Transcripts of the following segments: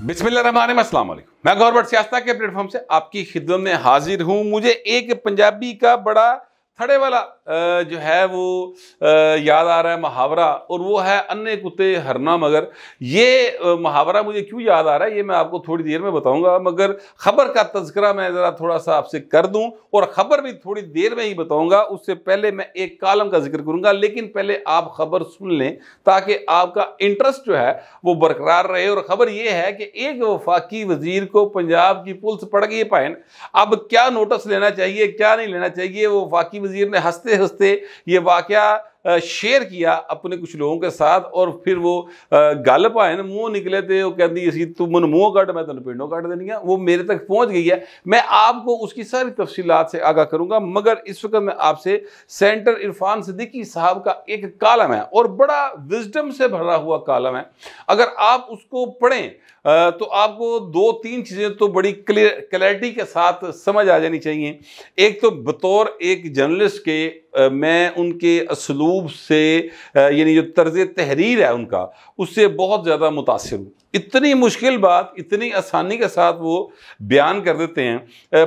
बिस्मिल्लाहिर्रहमानिर्रहीम, अस्सलाम वालेकुम। मैं गौर बट सियासत के प्लेटफॉर्म से आपकी खिदमत में हाजिर हूँ। मुझे एक पंजाबी का बड़ा थड़े वाला जो है वो याद आ रहा है मुहावरा, और वो है अन्ने कुत्ते हरना मगर। ये मुहावरा मुझे क्यों याद आ रहा है ये मैं आपको थोड़ी देर में बताऊंगा, मगर खबर का तज़किरा मैं ज़रा थोड़ा सा आपसे कर दूं, और ख़बर भी थोड़ी देर में ही बताऊंगा। उससे पहले मैं एक कालम का जिक्र करूंगा, लेकिन पहले आप खबर सुन लें ताकि आपका इंटरेस्ट जो है वो बरकरार रहे। और ख़बर ये है कि एक वफाकी वजीर को पंजाब की पुलिस पड़ गई है पैन। अब क्या नोटिस लेना चाहिए क्या नहीं लेना चाहिए, वो वफाकी वजीर ने हंसते हंसते ये वाकया शेयर किया अपने कुछ लोगों के साथ, और फिर वो गल पाए ना मुंह निकले थे, वो कहती असी तू मन मुंह कट मैं तेन पिंडों कट देनी है। वो मेरे तक पहुंच गई है, मैं आपको उसकी सारी तफसीलात से आगाह करूंगा। मगर इस वक्त मैं आपसे सेंटर इरफान सिद्दीकी साहब का एक कालम है, और बड़ा विजडम से भरा हुआ कालम है। अगर आप उसको पढ़ें तो आपको दो तीन चीज़ें तो बड़ी क्लैरिटी के साथ समझ आ जानी चाहिए। एक तो बतौर एक जर्नलिस्ट के मैं उनके असलूब से यानी जो तर्ज तहरीर है उनका, उससे बहुत ज़्यादा मुतासिर हूँ। इतनी मुश्किल बात इतनी आसानी के साथ वो बयान कर देते हैं।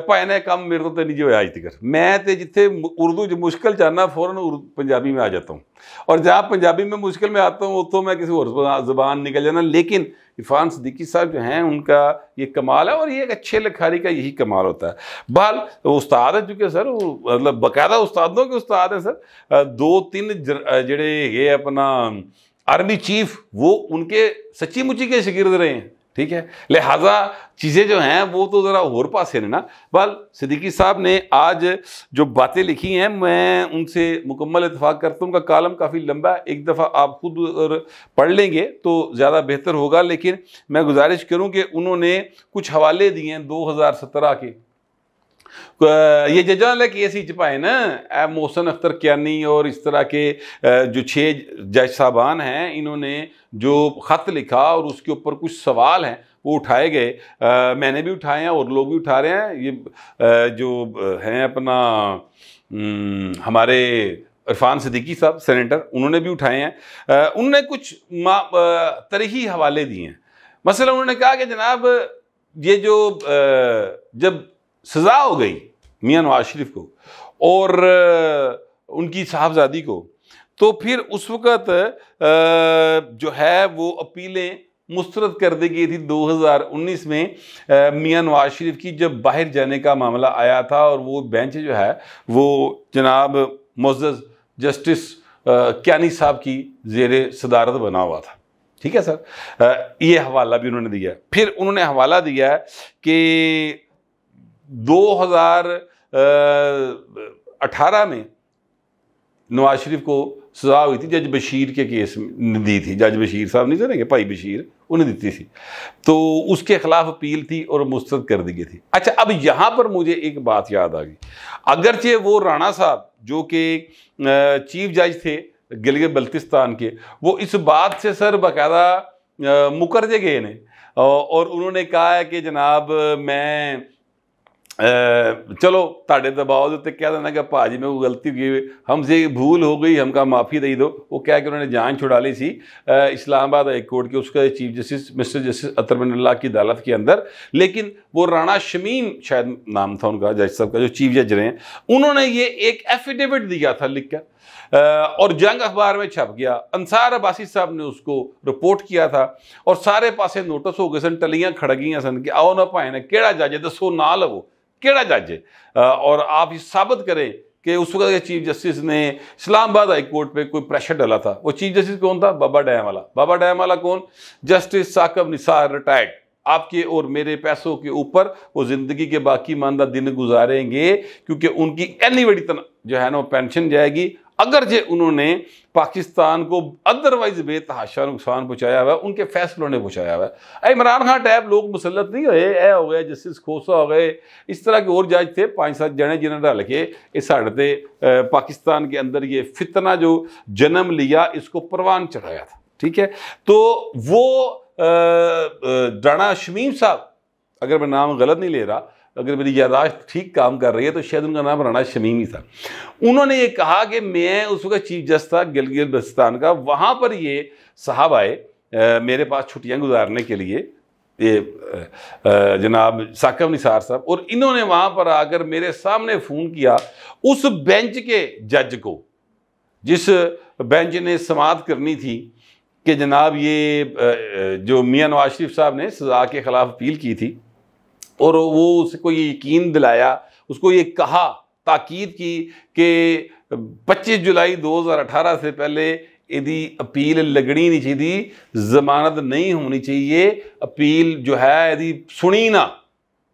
भाने कम मेरे तो नहीं जो आज तक मैं तो जिथे उर्दू जो मुश्किल चाहना फ़ौरन पंजाबी में आ जाता हूँ, और जहाँ पंजाबी में मुश्किल में आता हूँ तो मैं किसी और ज़बान निकल जाना। लेकिन इरफान सिद्दीकी साहब जो हैं उनका ये कमाल है, और ये एक अच्छे लिखारी का यही कमाल होता है। बहल उस्ताद है चूँकि सर वो मतलब बाकायदा उस्तादों के उस्ताद हैं सर। दो तीन जड़े ये अपना आर्मी चीफ वो उनके सच्ची मुच्ची के शागिर्द रहे हैं, ठीक है। लिहाजा चीज़ें जो हैं वो तो ज़रा होर पासे ने ना। बल सिद्दीकी साहब ने आज जो बातें लिखी हैं मैं उनसे मुकम्मल इत्तेफाक करता हूँ। उनका कालम काफ़ी लंबा है, एक दफ़ा आप खुद पढ़ लेंगे तो ज़्यादा बेहतर होगा। लेकिन मैं गुजारिश करूँ कि उन्होंने कुछ हवाले दिए हैं 2017 के। ये जजल केस ही पाए ना मोहसिन अख्तर कियानी और इस तरह के जो 6 जज साहबान हैं, इन्होंने जो ख़त लिखा और उसके ऊपर कुछ सवाल हैं वो उठाए गए। मैंने भी उठाए हैं और लोग भी उठा रहे हैं। ये जो हैं अपना हमारे इरफान सिद्दीकी साहब सेनेटर, उन्होंने भी उठाए हैं। उन्होंने कुछ तरीही हवाले दिए हैं। मसलन उन्होंने कहा कि जनाब ये जो जब सज़ा हो गई मियां नवाज शरीफ को और उनकी साहबजादी को, तो फिर उस वक़्त जो है वो अपीलें मुस्तरद कर दी गई थी 2019 में। मियां नवाज शरीफ की जब बाहर जाने का मामला आया था, और वो बेंच जो है वो जनाब मुअज़्ज़ज़ जस्टिस कियानी साहब की ज़ेरे सदारत बना हुआ था, ठीक है सर। ये हवाला भी उन्होंने दिया है। फिर उन्होंने हवाला दिया है कि 2018 में नवाज शरीफ को सजा हुई थी जज बशीर के केस में दी थी। जज बशीर साहब नहीं जानेंगे, भाई बशीर, उन्हें दी थी, तो उसके खिलाफ अपील थी और मुस्तरद कर दी गई थी। अच्छा, अब यहाँ पर मुझे एक बात याद आ गई। अगरचे वो राणा साहब जो कि चीफ जज थे गिलगित बल्तिस्तान के, वो इस बात से सर बाकायदा मुकर जे गए ने, और उन्होंने कहा है कि जनाब मैं चलो ताड़े दबाव उत्ते कह देना कि भाजी में वो गलती हुई, हमसे भूल हो गई, हमका माफ़ी दे दो। वो क्या कि उन्होंने जान छुड़ा ली थी इस्लामाबाद हाई कोर्ट के उसका चीफ जस्टिस मिस्टर जस्टिस अतर बिन की अदालत के अंदर। लेकिन वो राणा शमीम शायद नाम था उनका जज साहब का, जो चीफ जज रहे हैं, उन्होंने ये एक एफिडेविट दिया था लिख कर, और जंग अखबार में छप गया। अंसार अब्बासी साहब ने उसको रिपोर्ट किया था, और सारे पासे नोटिस हो गए सन, टलियाँ खड़ गई सन कि आओ ना भाई ने केड़ा जज है दसो ना लवो केड़ा जज है, और आप ये साबित करें कि उस वक्त के चीफ जस्टिस ने इस्लामाबाद हाई कोर्ट पे कोई प्रेशर डाला था। वो चीफ जस्टिस कौन था? बाबा डैम वाला। बाबा डैम वाला कौन? Justice Saqib Nisar retired. आपके और मेरे पैसों के ऊपर वो ज़िंदगी के बाकी मानदा दिन गुजारेंगे, क्योंकि उनकी एनी बड़ी जो है ना वो पेंशन जाएगी। अगर जे उन्होंने पाकिस्तान को अदरवाइज बेतहाशा नुकसान पहुँचाया हुआ, उनके फैसलों ने पहुँचाया हुआ है। इमरान खान टाइप लोग मुसलत नहीं हुए, ए हो गए जस्टिस खोसा हो गए, इस तरह के और जज थे 5-7 जने जिन्होंने रल के इस साढ़े पाकिस्तान के अंदर ये फितना जो जन्म लिया इसको परवान चढ़ाया था, ठीक है। तो वो राणा शमीम साहब, अगर मैं नाम गलत नहीं ले रहा, अगर मेरी यादाश्त ठीक काम कर रही है तो शायद उनका नाम राणा शमीम ही था। उन्होंने ये कहा कि मैं उस वक्त चीफ जज था गिलगित बल्तिस्तान का, वहाँ पर ये साहब आए मेरे पास छुट्टियाँ गुजारने के लिए, ये जनाब साकिब निसार साहब, और इन्होंने वहाँ पर आकर मेरे सामने फ़ोन किया उस बेंच के जज को, जिस बेंच ने समाअत करनी थी कि जनाब ये जो मियाँ नवाज शरीफ साहब ने सज़ा के ख़िलाफ़ अपील की थी, और वो उसको ये यकीन दिलाया, उसको ये कहा, ताकीद की कि 25 जुलाई 2018 से पहले यदि अपील लगनी नहीं चाहिए, जमानत नहीं होनी चाहिए, अपील जो है यदि सुनी ना,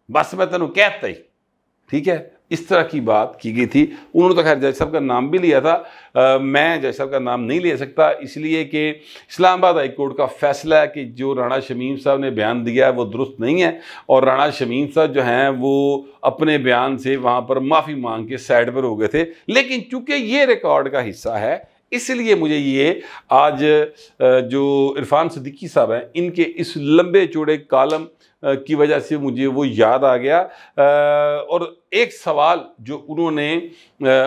बस मैं तेनों कहता ही, ठीक है। इस तरह की बात की गई थी। उन्होंने तो खैर जज साहब का नाम भी लिया था, मैं जज साहब का नाम नहीं ले सकता, इसलिए कि इस्लामाबाद हाई कोर्ट का फैसला है कि जो राणा शमीम साहब ने बयान दिया है वो दुरुस्त नहीं है, और राणा शमीम साहब जो हैं वो अपने बयान से वहाँ पर माफ़ी मांग के साइड पर हो गए थे। लेकिन चूँकि ये रिकॉर्ड का हिस्सा है, इसलिए मुझे ये आज जो इरफान सिद्दीकी साहब हैं, इनके इस लंबे चौड़े कालम की वजह से मुझे वो याद आ गया। और एक सवाल जो उन्होंने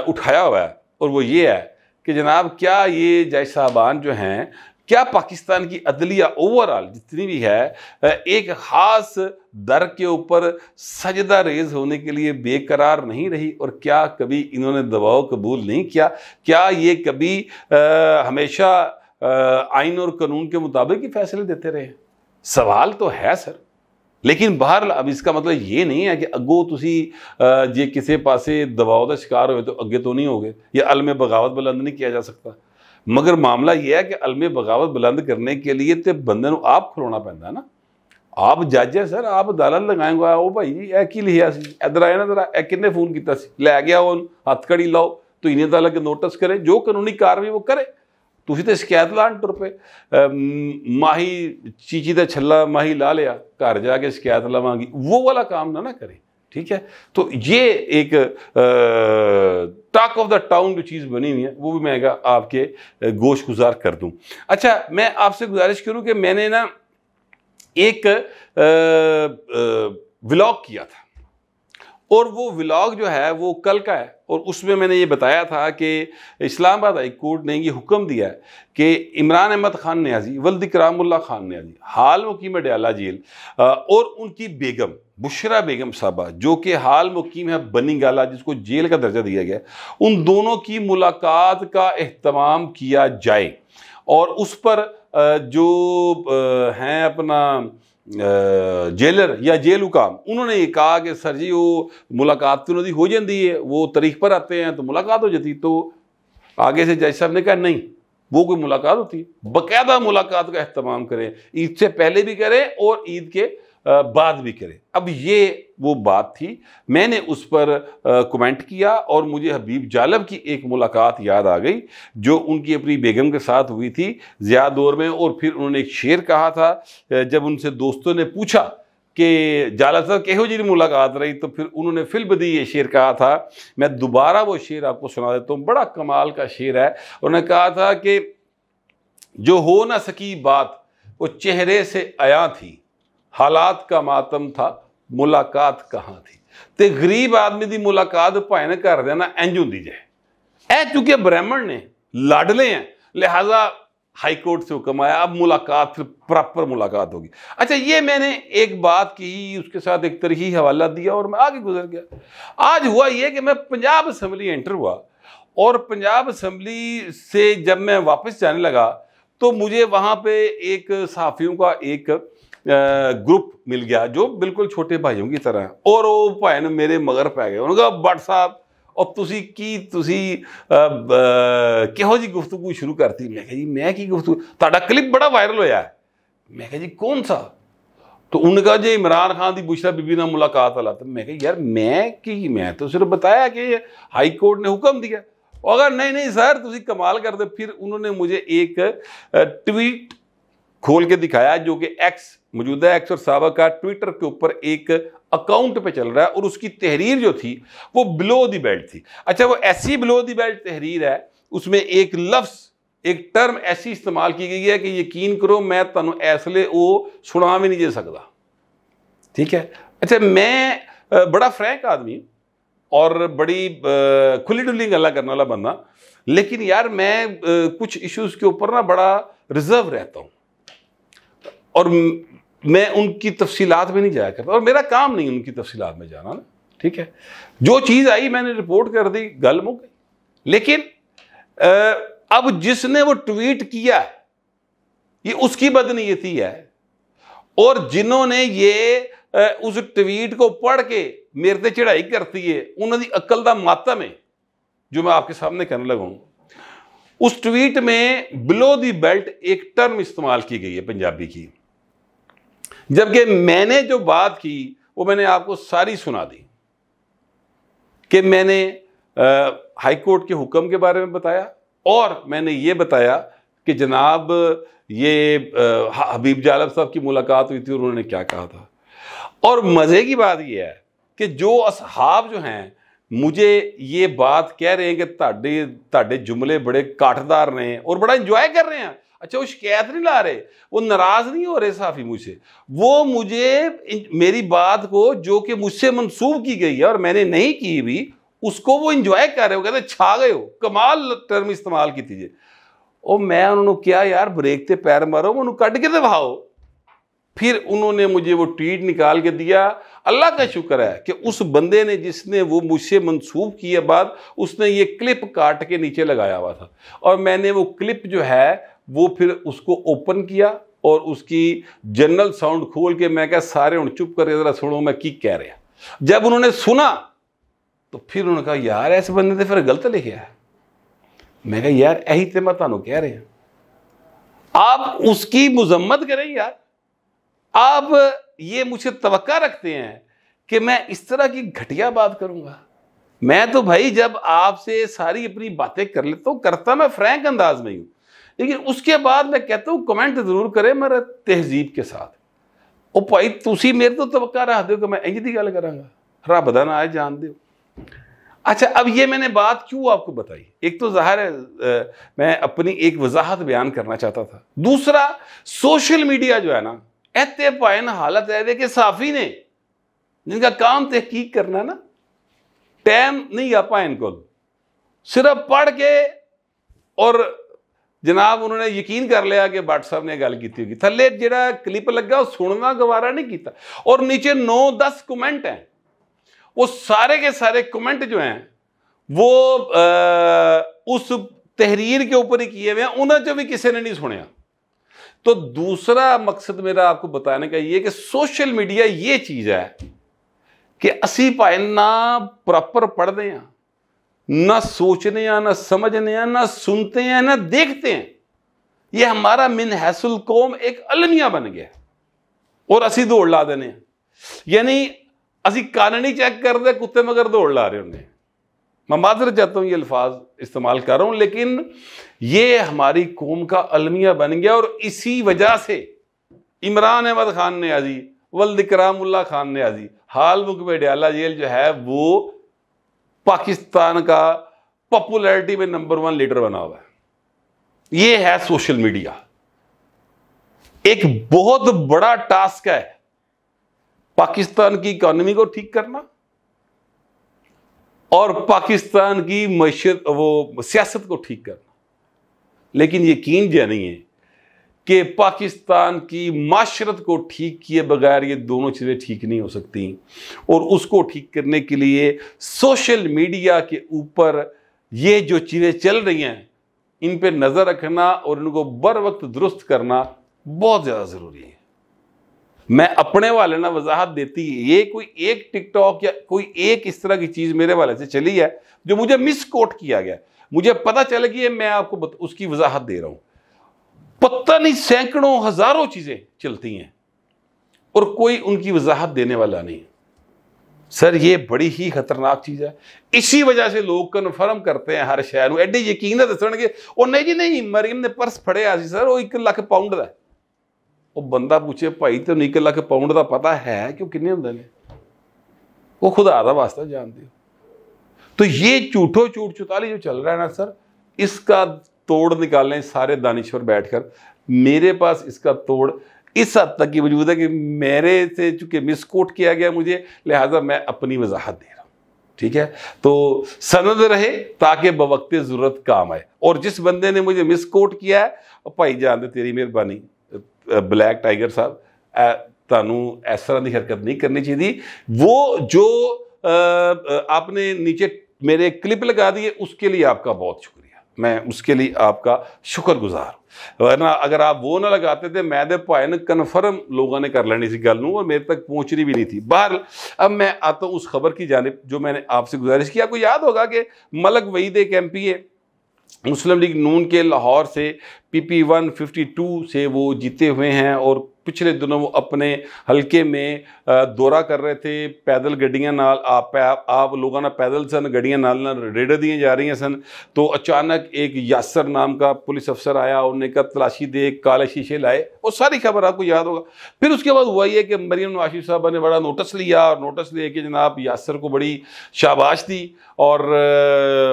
उठाया हुआ है, और वो ये है कि जनाब क्या ये जज साहबान जो हैं, क्या पाकिस्तान की अदलिया ओवरऑल जितनी भी है एक ख़ास दर के ऊपर सजदा रेज होने के लिए बेकरार नहीं रही, और क्या कभी इन्होंने दबाव कबूल नहीं किया? क्या ये कभी हमेशा आइन और कानून के मुताबिक ही फैसले देते रहे? सवाल तो है सर। लेकिन बहरहाल अब इसका मतलब ये नहीं है कि अगो तुसी जे किसी पासे दबाव का शिकार हुए तो अगे तो नहीं होगे, या अलम बगावत बुलंद नहीं किया जा सकता। मगर मामला यह है कि अलम बगावत बुलंद करने के लिए तो बंदे को आप खलोना पैंदा ना। आप जज है सर, आप अदालत लगाएंगे, ओ भाई जी ए की लिखिया सी, इधर आया ना, जरा ए किन्ने फोन किया सी, लै गया उन हथकड़ी लाओ, तो इन्हें अदालत के नोटिस करे, जो कानूनी कार्रवाई वो करे। तुसी तो शिकायत लान टुर पे, माही चीची का छला माही ला लिया, घर जाके शिकायत लवांगी, वो वाला काम ना करें, ठीक है। तो ये एक टॉक ऑफ द टाउन जो चीज़ बनी हुई है, वो भी मैं आपके गोश गुजार कर दूं। अच्छा, मैं आपसे गुजारिश करूं कि मैंने ना एक व्लॉग किया था, और वो व्लॉग जो है वो कल का है, और उसमें मैंने ये बताया था कि इस्लामाबाद हाई कोर्ट ने ये हुक्म दिया है कि इमरान अहमद खान न्याजी वल्द इकरामुल्लाह खान न्याजी हाल मुकीम अडयाला जेल, और उनकी बेगम बुशरा बेगम साहबा जो कि हाल मुकीम है बनी गाला, जिसको जेल का दर्जा दिया गया, उन दोनों की मुलाकात का एहतमाम किया जाए। और उस पर जो हैं अपना जेलर या जेल हुकाम, उन्होंने ये कहा कि सर जी वो मुलाकात तो उन्होंने हो जाती है, वो तारीख पर आते हैं तो मुलाकात हो जाती। तो आगे से जज साहब ने कहा नहीं, वो कोई मुलाकात होती है, बाकायदा मुलाकात का एहतमाम करें, ईद से पहले भी करें और ईद के बाद भी करें। अब ये वो बात थी, मैंने उस पर कमेंट किया, और मुझे हबीब जालब की एक मुलाकात याद आ गई जो उनकी अपनी बेगम के साथ हुई थी ज़िया दौर में। और फिर उन्होंने एक शेर कहा था, जब उनसे दोस्तों ने पूछा कि जालब साहब किहो जी मुलाकात रही, तो फिर उन्होंने फिल्बदी ये शेर कहा था। मैं दोबारा वो शेर आपको सुना देता हूँ, बड़ा कमाल का शेर है। उन्होंने कहा था कि जो हो ना सकी बात वो चेहरे से आया थी, हालात का मातम था मुलाकात कहाँ थी। ते गरीब आदमी की मुलाकात भाएं ने घर देना इंज होंदी जाए। चूंकि ब्राह्मण ने लाडले हैं, लिहाजा हाई कोर्ट से हुक्म आया, अब मुलाकात फिर प्रॉपर मुलाकात होगी। अच्छा, ये मैंने एक बात की, उसके साथ एक तरही हवाला दिया और मैं आगे गुजर गया। आज हुआ ये कि मैं पंजाब असम्बली एंटर हुआ, और पंजाब असम्बली से जब मैं वापस जाने लगा तो मुझे वहाँ पे एक सहाफ़ियों का एक ग्रुप मिल गया जो बिल्कुल छोटे भाइयों की तरह है, और वो भाई ने मेरे मगर पै गए। उन्होंने कहा भट्ट साहब और तुसी किहो जी गुफ्तगू शुरू करती। मैं कहा जी मैं की गुफ्तगू, तुहाडा क्लिप बड़ा वायरल होया है। मैं कहा जी कौन सा? तो उन्होंने कहा जी इमरान खान की बुशरा बीबी ना मुलाकात वाला। तो मैं कहा यार मैं तो सिर्फ बताया कि हाई कोर्ट ने हुक्म दिया। अगर नहीं सर तुसी कमाल कर दे। फिर उन्होंने मुझे एक ट्वीट खोल के दिखाया जो कि मौजूदा एक्स और साबिका ट्विटर के ऊपर एक अकाउंट पे चल रहा है, और उसकी तहरीर जो थी वो बिलो दी बेल्ट थी। अच्छा, वो ऐसी बिलो दी बेल्ट तहरीर है, उसमें एक लफ्ज़, एक टर्म ऐसी इस्तेमाल की गई है कि यकीन करो मैं तुहानू ऐसले वो सुना भी नहीं दे सकता, ठीक है। अच्छा, मैं बड़ा फ्रैंक आदमी और बड़ी खुली डुली गल्ला करने वाला बंदा, लेकिन यार मैं कुछ इश्यूज़ के ऊपर ना बड़ा रिजर्व रहता हूँ। और मैं उनकी तफसीलात में नहीं जाया करता, और मेरा काम नहीं उनकी तफसीलात में जाना ना, ठीक है। जो चीज़ आई मैंने रिपोर्ट कर दी, गल मुक गई। लेकिन अब जिसने वो ट्वीट किया ये उसकी बदनीयती है, और जिन्होंने ये उस ट्वीट को पढ़ के मेरे से चढ़ाई करती है, उन्होंने अक्ल दा मातम है जो मैं आपके सामने करने लगा हूं। उस ट्वीट में बिलो दी बेल्ट एक टर्म इस्तेमाल की गई है पंजाबी की, जबकि मैंने जो बात की वो मैंने आपको सारी सुना दी कि मैंने हाई कोर्ट के हुक्म के बारे में बताया, और मैंने ये बताया कि जनाब ये हबीब जालब साहब की मुलाकात हुई थी और उन्होंने क्या कहा था। और मज़े की बात ये है कि जो असहाब जो हैं मुझे ये बात कह रहे हैं कि ताड़े जुमले बड़े काटदार ने और बड़ा इंजॉय कर रहे हैं। अच्छा, वो शिकायत नहीं ला रहे, वो नाराज नहीं हो रहे साफी मुझसे, वो मुझे मेरी बात को जो कि मुझसे मंसूब की गई है और मैंने नहीं की भी, उसको वो इंजॉय कर रहे हो, कहते छा गए हो, कमाल टर्म इस्तेमाल की थी। और मैं उन्होंने क्या यार ब्रेक ते पैर मारो, उन्होंने कट के दिखाओ। फिर उन्होंने मुझे वो ट्वीट निकाल के दिया। अल्लाह का शुक्र है कि उस बंदे ने जिसने वो मुझसे मंसूब किया बात, उसने ये क्लिप काट के नीचे लगाया हुआ था, और मैंने वो क्लिप जो है वो फिर उसको ओपन किया और उसकी जनरल साउंड खोल के मैं क्या सारे हूँ चुप करके जरा सुनो मैं की कह रहा। जब उन्होंने सुना तो फिर उन्होंने कहा यार ऐसे बंदे ने फिर गलत लिखे है। मैं कहा यार यही तो मैं तुहानू कह रहे हैं, आप उसकी मुजम्मत करें यार। आप ये मुझे तवक्का रखते हैं कि मैं इस तरह की घटिया बात करूंगा। मैं तो भाई जब आपसे सारी अपनी बातें कर लेता हूँ, करता मैं फ्रैंक अंदाज में हूँ, लेकिन उसके बाद मैं कहता हूँ कमेंट जरूर करें मेरे तहजीब के साथ। ओ भाई तुसी मेरे तो तवक्का रख दो कि मैं इंज दी गल करांगा, रब दा ना जान दो। अच्छा, अब ये मैंने बात क्यों आपको बताई, एक तो जाहिर है मैं अपनी एक वजाहत बयान करना चाहता था। दूसरा, सोशल मीडिया जो है ना, ऐते पायन हालत है कि साफी ने जिनका काम तहकीक करना ना, टाइम नहीं आ पाए इनको, सिर्फ पढ़ के और जनाब उन्होंने यकीन कर लिया कि भट्ट साहब ने गल की होगी, थले जिहड़ा क्लिप लगा वो सुनना गवारा नहीं किया, और नीचे 9-10 कमेंट हैं, वो सारे के सारे कमेंट जो हैं वो उस तहरीर के ऊपर ही किए हुए हैं, उन्हें जो भी किसी ने नहीं सुनिया। तो दूसरा मकसद मेरा आपको बताने का ये कि सोशल मीडिया ये चीज है कि असी भाई ना प्रॉपर पढ़ते हैं, ना सोचने हैं, ना समझने हैं, ना सुनते हैं, ना देखते हैं। ये हमारा मिन हैसुल कौम एक अलमिया बन गया और असी दौड़ ला देने हैं। यानी असी काननी चेक कर दे कुत्ते मगर दौड़ ला रहे होंगे। मैं माजरत चाहता हूँ ये अल्फाज इस्तेमाल कर रहा हूँ, लेकिन ये हमारी कौम का अलमिया बन गया। और इसी वजह से इमरान अहमद खान नियाजी, वल्द इकरामुल्लाह खान नियाजी, हाल मुकबे डयाला जेल जो है वो पाकिस्तान का पॉपुलैरिटी में नंबर 1 लीडर बना हुआ है। ये है सोशल मीडिया। एक बहुत बड़ा टास्क है पाकिस्तान की इकोनॉमी को ठीक करना और पाकिस्तान की मईशत वो सियासत को ठीक करना, लेकिन यकीन जो नहीं है कि पाकिस्तान की माशरत को ठीक किए बगैर ये दोनों चीज़ें ठीक नहीं हो सकती। और उसको ठीक करने के लिए सोशल मीडिया के ऊपर ये जो चीज़ें चल रही हैं इन पे नज़र रखना और इनको बर वक्त दुरुस्त करना बहुत ज़्यादा ज़रूरी है। मैं अपने वाले ना वजाहत देती है, ये कोई एक टिकटॉक या कोई एक इस तरह की चीज़ मेरे वाले से चली है जो मुझे मिस कोट किया गया, मुझे पता चल गया, मैं आपको उसकी वजाहत दे रहा हूँ। पता नहीं सैकड़ों हजारों चीज़ें चलती हैं और कोई उनकी वजाहत देने वाला नहीं। सर ये बड़ी ही खतरनाक चीज़ है। इसी वजह से लोग कन्फर्म करते हैं हर शहर एडे यकीन है दसणगे और नहीं जी नहीं मरीम ने पर्स फड़िया सी सर वो 1 लाख पाउंड का। वो बंदा पूछे भाई तो 1 लाख पाउंड का पता है क्यों किन्ने होंदे ने, वो खुदा दा वास्ता जानते हो। तो ये झूठो झूठ चुताली जो चल रहा है ना सर, इसका तोड़ निकालें सारे दानिश्वर बैठकर। मेरे पास इसका तोड़ इस हद तक की वजूद है कि मेरे से चूंकि मिसकोट किया गया मुझे, लिहाजा मैं अपनी वजाहत दे रहा हूँ। ठीक है, तो सनद रहे ताकि बवक्ते ज़रूरत काम आए। और जिस बंदे ने मुझे मिसकोट किया है भाई जान दे तेरी मेहरबानी ब्लैक टाइगर साहब, ਤੁਹਾਨੂੰ इस तरह की हरकत नहीं करनी चाहिए। वो जो आपने नीचे मेरे क्लिप लगा दी है उसके लिए आपका बहुत शुक्रिया, मैं उसके लिए आपका शुक्रगुजार हूँ। वरना अगर आप वो ना लगाते थे मैं तो भाई ने कन्फर्म लोगों ने कर लेनी सी गल नूं और मेरे तक पहुँचनी भी नहीं थी। बहरहाल अब मैं आता हूँ उस खबर की जानिब जो मैंने आपसे गुजारिश की। आपको याद होगा कि मलक वहीद एक MP मुस्लिम लीग नून के लाहौर से PP 152 से वो जीते हुए हैं और पिछले दिनों वो अपने हल्के में दौरा कर रहे थे। पैदल गड्डियां नाल आप लोगों ने पैदल सन गड्डियां नाल रेड़ दी जा रही सन। तो अचानक एक यासर नाम का पुलिस अफसर आया, उन्होंने कहा तलाशी दे, काले शीशे लाए, वो सारी खबर आपको याद होगा। फिर उसके बाद हुआ ये कि मरीम नवाज साहबा ने बड़ा नोटिस लिया और नोटिस ले के जनाब यासर को बड़ी शाबाश दी और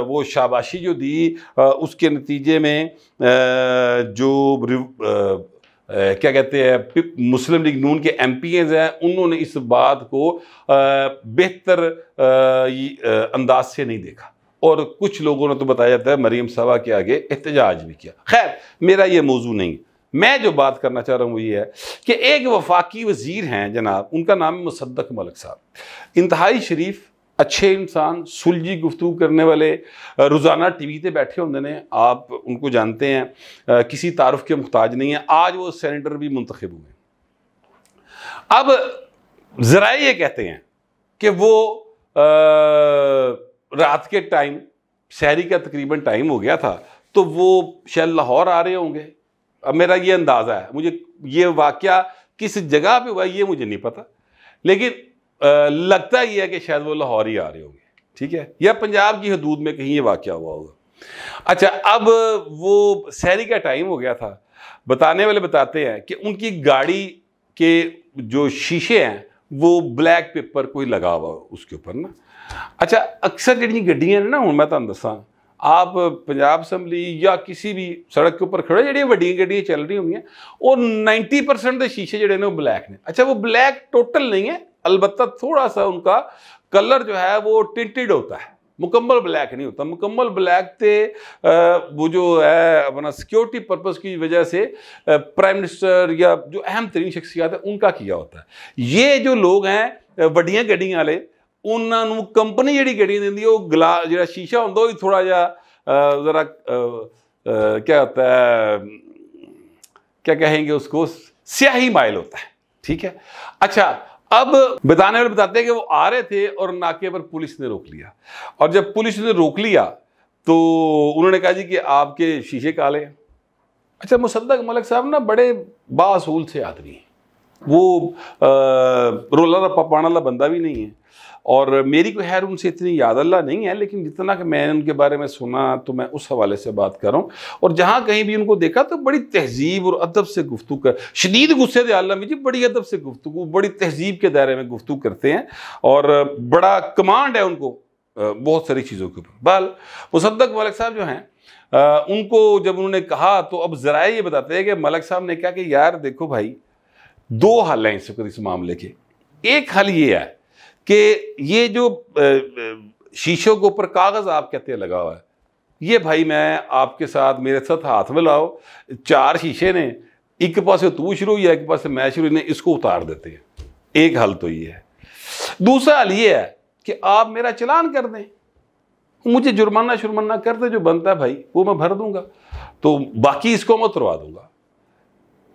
वो शाबाशी जो दी उसके नतीजे में जो क्या कहते हैं मुस्लिम लीग नून के MPs हैं उन्होंने इस बात को बेहतर अंदाज से नहीं देखा और कुछ लोगों ने तो बताया जाता है मरीम साहबा के आगे एहतजाज भी किया। खैर मेरा ये मौजू नहीं, मैं जो बात करना चाह रहा हूँ वो ये है कि एक वफाकी वजीर हैं जनाब, उनका नाम है मुसद्दक मलिक साहब। इंतहाई शरीफ, अच्छे इंसान, सुलझी गुफ्तगू करने वाले, रोज़ाना TV पे बैठे होंगे ने, आप उनको जानते हैं, किसी तारुफ के मुहताज नहीं है। आज वो सेनेटर भी मुंतखब हुए। अब ज़रा ये कहते हैं कि वो रात के टाइम शहरी का तकरीबन टाइम हो गया था तो वो शायद लाहौर आ रहे होंगे। अब मेरा ये अंदाज़ा है, मुझे ये वाक़या किस जगह पे हुआ ये मुझे नहीं पता, लेकिन लगता ही है कि शायद वो लाहौर ही आ रहे होंगे, ठीक है, या पंजाब की हदूद में कहीं ये वाक़या हुआ होगा। अच्छा, अब वो सहरी का टाइम हो गया था। बताने वाले बताते हैं कि उनकी गाड़ी के जो शीशे हैं वो ब्लैक पेपर कोई लगा हुआ उसके ऊपर ना। अच्छा, अक्सर जी गड्डियां ना, हूँ मैं तुहानूं दसां, आप पंजाब असैम्बली या किसी भी सड़क के ऊपर खड़े जी वड्डियां गड्डियां चल रही होंगी और 90% के शीशे जोड़े ने वो ब्लैक ने। अच्छा, वो ब्लैक टोटल नहीं है, अलबत्ता थोड़ा सा उनका कलर जो है वो टिंटेड होता है, मुकम्मल ब्लैक नहीं होता। मुकम्मल ब्लैक ते वो जो है अपना सिक्योरिटी पर्पस की वजह से प्राइम मिनिस्टर या जो अहम तरीन शख्सियत है उनका किया होता है। ये जो लोग हैं वड्डियां गड्डियां वाले, उन्होंने कंपनी जी गड्डियां देंदी वो ग्लास जो शीशा होंदा वो थोड़ा जहा ज़रा क्या होता है, क्या कहेंगे उसको, स्याही माइल होता है, ठीक है। अच्छा, अब बताने वाले बताते हैं कि वो आ रहे थे और नाके पर पुलिस ने रोक लिया और जब पुलिस ने रोक लिया तो उन्होंने कहा जी कि आपके शीशे काले हैं। अच्छा, मुसद्दक मलिक साहब ना बड़े बासूल से आदमी हैं, वो रोला रप्पा पाने वाला बंदा भी नहीं है और मेरी कोई खैर उनसे इतनी याद अल्लाह नहीं है, लेकिन जितना कि मैंने उनके बारे में सुना तो मैं उस हवाले से बात कर रहा हूँ। और जहाँ कहीं भी उनको देखा तो बड़ी तहजीब और अदब से गुफ्तगू कर, शदीद गुस्से दे आलम जी, बड़ी अदब से गुफ्तगू, बड़ी तहजीब के दायरे में गुफ्तगू करते हैं और बड़ा कमांड है उनको बहुत सारी चीज़ों के ऊपर। बहरहाल मुसद्दक मलिक साहब जो हैं उनको जब उन्होंने कहा तो अब ज़रा ये बताते हैं कि मलिक साहब ने कहा कि यार देखो भाई, दो हल हैं इस मामले के। एक हल ये है कि ये जो शीशों के ऊपर कागज़ आप कहते हैं लगा हुआ है, ये भाई मैं आपके साथ, मेरे साथ हाथ में लाओ, 4 शीशे ने, एक पास तू शुरू हुई है एक पास मैं शुरू, ने इसको उतार देते हैं। एक हल तो ये है। दूसरा हल ये है कि आप मेरा चलान कर दें, मुझे जुर्माना कर दे, जो बनता है भाई वो मैं भर दूंगा, तो बाकी इसको मैं उतरवा दूंगा।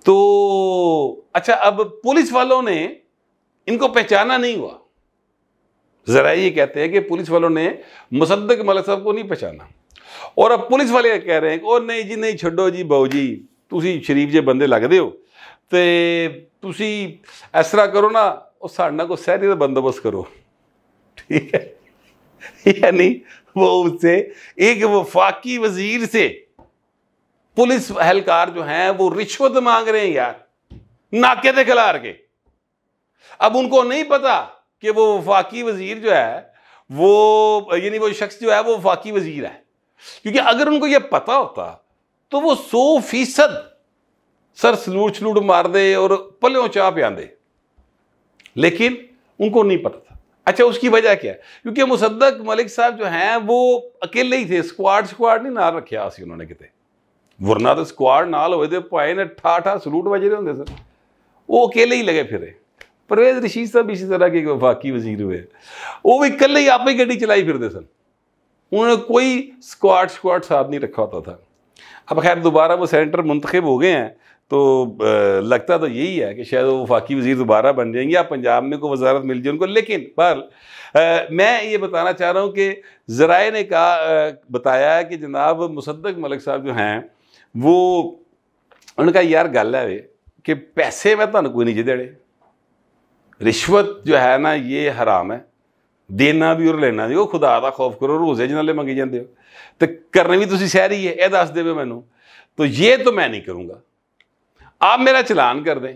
तो अच्छा, अब पुलिस वालों ने इनको पहचाना नहीं हुआ। जरा ये कहते हैं कि पुलिस वालों ने मुसद्दक मलिक साहब को नहीं पहचाना और अब पुलिस वाले कह रहे हैं कि ओ नहीं जी नहीं, छड्डो जी बाऊ जी, तुसी शरीफ जे बंदे लगदे हो ते तुसी इस तरह करो ना, और साढ़े को सहरी का बंदोबस्त करो, ठीक है। यानी वो उससे एक वफाकी वजीर से पुलिस एहलकार जो हैं वो रिश्वत मांग रहे हैं यार, नाके ते खिलार के। अब उनको नहीं पता कि वो वफाकी वजीर जो है वो, यानी वो शख्स जो है वो वफाकी वजीर है, क्योंकि अगर उनको ये पता होता तो वो 100% सर सलूट मार दे और पल्यों चाह पे आंदे, लेकिन उनको नहीं पता था। अच्छा, उसकी वजह क्या है? क्योंकि मुसद्दक मलिक साहब जो हैं वो अकेले ही थे, स्क्वाड नहीं नाल रखा सी उन्होंने किते, वरना तो स्क्वाड नाल होए ते पाए ने ठा सलूट बज रहे होंगे सर, वो अकेले ही लगे फिरे। परवेज रशीद साहब इसी तरह के वफाकी वजीर हुए, वो भी कल ही आप ही गड्डी चलाई फिरते सन, उन्होंने कोई स्क्वाड साथ नहीं रखा होता था। अब खैर दोबारा वो सेनेटर मुंतखब हो गए हैं, तो लगता तो यही है कि शायद वो वफाकी वजीर दोबारा बन जाएंगे या पंजाब में को वजारत मिल जाए उनको। लेकिन पर मैं ये बताना चाह रहा हूँ कि ज़राए ने बताया है कि जनाब मुसद्दक मलिक साहब जो हैं वो उनका यार गल है वे कि पैसे मैं तुहानू कोई नहीं देने, रिश्वत जो है ना ये हराम है, देना भी और लेना भी। वो खुदा का खौफ करो, रोजे जिन्हें मंगी जाते हो तो करने भी तुसी शहरी है, यह दस देवे मैनू, तो ये तो मैं नहीं करूँगा, आप मेरा चलान कर दें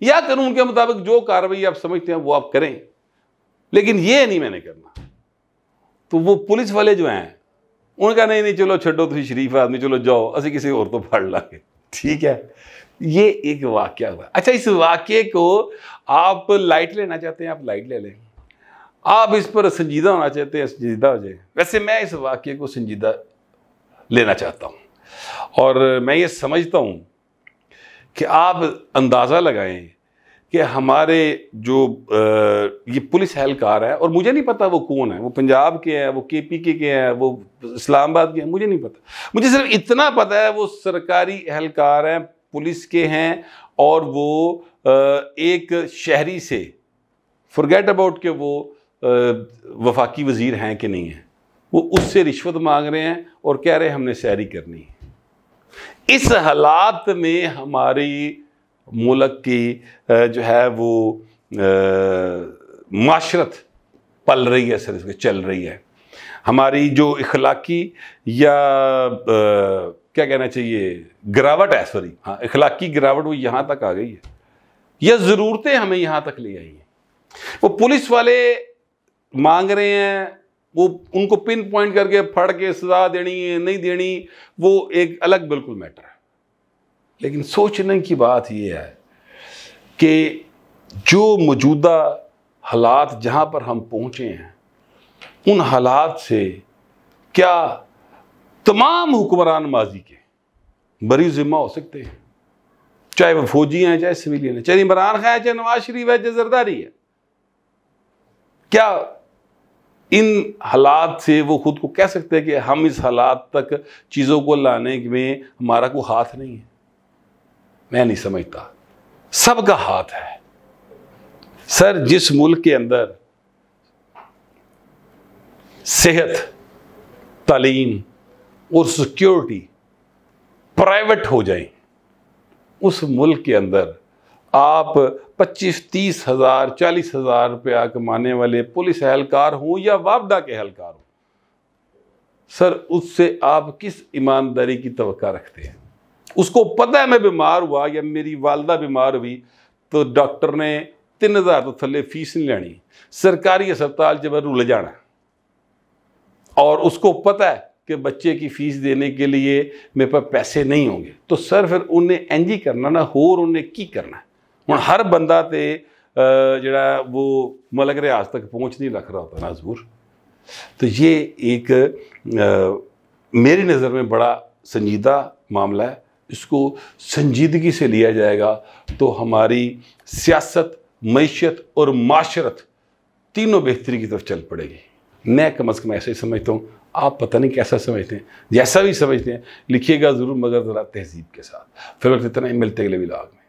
या कानून के मुताबिक जो कार्रवाई आप समझते हैं वो आप करें, लेकिन ये नहीं मैंने करना। तो वो पुलिस वाले जो हैं उनका नहीं चलो छड्डो, तुम शरीफ आदमी, चलो जाओ असी किसी और तो फड़ लांगे, ठीक है। ये एक वाकया हुआ। अच्छा, इस वाकये को आप लाइट लेना चाहते हैं, आप लाइट ले लें, आप इस पर संजीदा होना चाहते हैं, संजीदा हो जाए। वैसे मैं इस वाकये को संजीदा लेना चाहता हूँ और मैं ये समझता हूँ कि आप अंदाज़ा लगाएं कि हमारे जो ये पुलिस एहलकार है, और मुझे नहीं पता वो कौन है, वो पंजाब के हैं, वो KPK के हैं, वो इस्लामाबाद के हैं, मुझे नहीं पता। मुझे सिर्फ इतना पता है वो सरकारी एहलकार हैं, पुलिस के हैं, और वो एक शहरी से फॉरगेट अबाउट के वो वफाकी वज़ीर हैं कि नहीं हैं, वो उससे रिश्वत मांग रहे हैं और कह रहे हैं हमने सैरी करनी है। इस हालात में हमारी मुल्क की जो है वो माशरत पल रही है, सर चल रही है। हमारी जो इखलाकी या क्या कहना चाहिए गिरावट है, सॉरी हाँ इखलाकी गिरावट, वो यहाँ तक आ गई है, यह ज़रूरतें हमें यहाँ तक ले आई हैं। वो पुलिस वाले मांग रहे हैं, वो उनको पिन पॉइंट करके फड़ के सजा देनी है नहीं देनी, वो एक अलग बिल्कुल मैटर है। लेकिन सोचने की बात यह है कि जो मौजूदा हालात जहाँ पर हम पहुँचे हैं, उन हालात से क्या तमाम हुक्मरान माजी के बरी ज़िम्मा हो सकते हैं, चाहे वो फौजी हैं, चाहे सिविलियन हैं, चाहे इमरान खान है, चाहे नवाज शरीफ है, चाहे जरदारी है। क्या इन हालात से वो खुद को कह सकते हैं कि हम इस हालात तक चीज़ों को लाने में हमारा कोई हाथ नहीं है? मैं नहीं समझता, सबका हाथ है। सर, जिस मुल्क के अंदर सेहत, तालीम और सिक्योरिटी प्राइवेट हो जाए, उस मुल्क के अंदर आप 25-30 हज़ार 40 हज़ार रुपया कमाने वाले पुलिस एहलकार हों या वापडा के एहलकार हों, सर उससे आप किस ईमानदारी की तवक्का रखते हैं? उसको पता है मैं बीमार हुआ या मेरी वालदा बीमार हुई तो डॉक्टर ने 3000 तो थले फीस नहीं लेनी, सरकारी अस्पताल जब रुल जाना, और उसको पता है कि बच्चे की फीस देने के लिए मेरे पास पैसे नहीं होंगे, तो सर फिर उन्हें इंज ही करना ना, होर उन्हें की करना है। हुण हर बंदा ते जिहड़ा वो मलक रियाज तक पहुँच नहीं रख रहा होता ना हजूर। तो ये एक मेरी नज़र में बड़ा संजीदा मामला है, इसको संजीदगी से लिया जाएगा तो हमारी सियासत, मईशत और माशरत तीनों बेहतरी की तरफ चल पड़ेगी। मैं कम अज़ कम ऐसे ही समझता हूँ, आप पता नहीं कैसा समझते हैं, जैसा भी समझते हैं लिखिएगा ज़रूर, मगर ज़रा तहज़ीब के साथ। फिर वक्त इतना ही, मिलते अगले व्लॉग में।